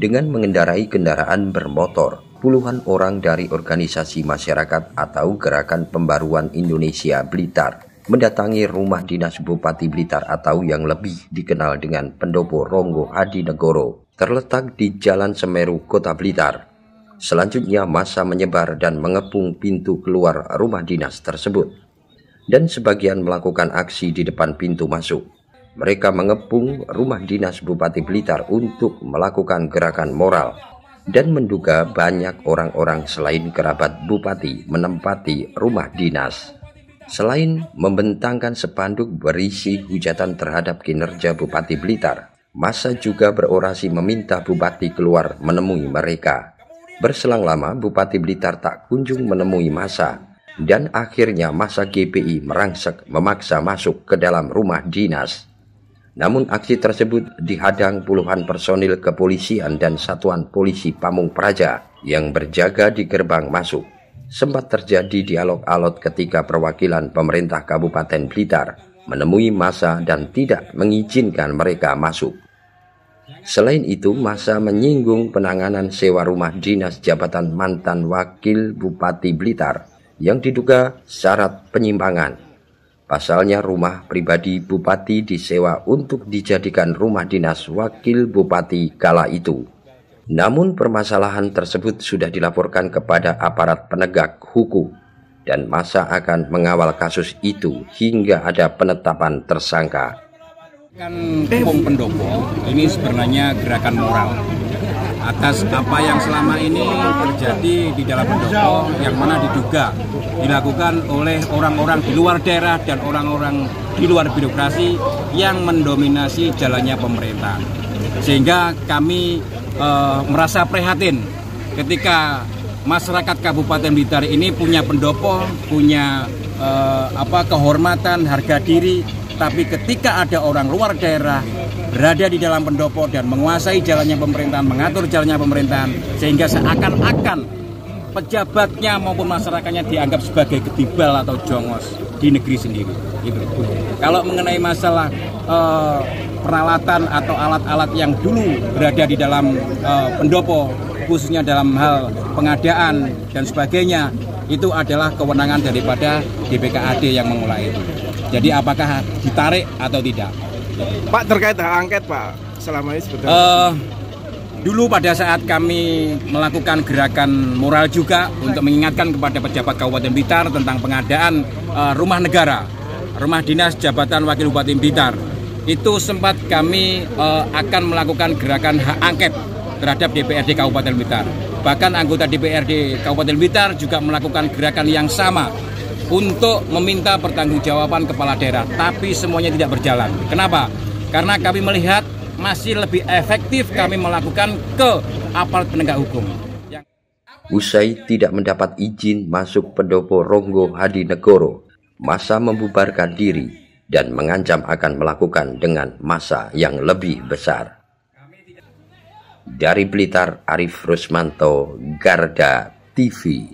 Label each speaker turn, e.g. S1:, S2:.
S1: dengan mengendarai kendaraan bermotor. Puluhan orang dari organisasi masyarakat atau Gerakan Pembaruan Indonesia Blitar mendatangi rumah dinas Bupati Blitar atau yang lebih dikenal dengan Pendopo Ronggo Hadinegoro, terletak di Jalan Semeru, Kota Blitar. Selanjutnya massa menyebar dan mengepung pintu keluar rumah dinas tersebut, dan sebagian melakukan aksi di depan pintu masuk. Mereka mengepung rumah dinas Bupati Blitar untuk melakukan gerakan moral dan menduga banyak orang-orang selain kerabat Bupati menempati rumah dinas. Selain membentangkan spanduk berisi hujatan terhadap kinerja Bupati Blitar, massa juga berorasi meminta Bupati keluar menemui mereka. Berselang lama Bupati Blitar tak kunjung menemui massa, dan akhirnya massa GPI merangsek memaksa masuk ke dalam rumah dinas. Namun aksi tersebut dihadang puluhan personil kepolisian dan Satuan Polisi Pamung Praja yang berjaga di gerbang masuk. Sempat terjadi dialog alot ketika perwakilan pemerintah Kabupaten Blitar menemui massa dan tidak mengizinkan mereka masuk. Selain itu, massa menyinggung penanganan sewa rumah dinas jabatan mantan wakil Bupati Blitar yang diduga syarat penyimpangan. Pasalnya rumah pribadi Bupati disewa untuk dijadikan rumah dinas wakil Bupati kala itu. Namun permasalahan tersebut sudah dilaporkan kepada aparat penegak hukum dan massa akan mengawal kasus itu hingga ada penetapan tersangka.
S2: Kampung Pendopo ini sebenarnya gerakan moral atas apa yang selama ini terjadi di dalam Pendopo, yang mana diduga dilakukan oleh orang-orang di luar daerah dan orang-orang di luar birokrasi yang mendominasi jalannya pemerintahan. Sehingga kami merasa prihatin ketika masyarakat Kabupaten Blitar ini punya pendopo, punya kehormatan, harga diri, tapi ketika ada orang luar daerah berada di dalam pendopo dan menguasai jalannya pemerintahan, mengatur jalannya pemerintahan, sehingga seakan-akan pejabatnya maupun masyarakatnya dianggap sebagai ketibal atau jongos di negeri sendiri. Gitu. Kalau mengenai masalah peralatan atau alat-alat yang dulu berada di dalam pendopo, khususnya dalam hal pengadaan dan sebagainya, itu adalah kewenangan daripada DPKAD yang memulai itu. Jadi apakah ditarik atau tidak?
S3: Pak, terkait hak angket Pak, selama ini sebetulnya
S2: dulu pada saat kami melakukan gerakan moral juga untuk mengingatkan kepada pejabat Kabupaten Blitar tentang pengadaan rumah negara, rumah dinas jabatan wakil Bupati Blitar, itu sempat kami akan melakukan gerakan hak angket terhadap DPRD Kabupaten Blitar. Bahkan anggota DPRD Kabupaten Blitar juga melakukan gerakan yang sama untuk meminta pertanggungjawaban kepala daerah, tapi semuanya tidak berjalan. Kenapa? Karena kami melihat masih lebih efektif kami melakukan ke aparat penegak hukum.
S1: Usai tidak mendapat izin masuk Pendopo Ronggo Hadinegoro, massa membubarkan diri dan mengancam akan melakukan dengan massa yang lebih besar. Dari Blitar, Arif Rusmanto, Garda TV.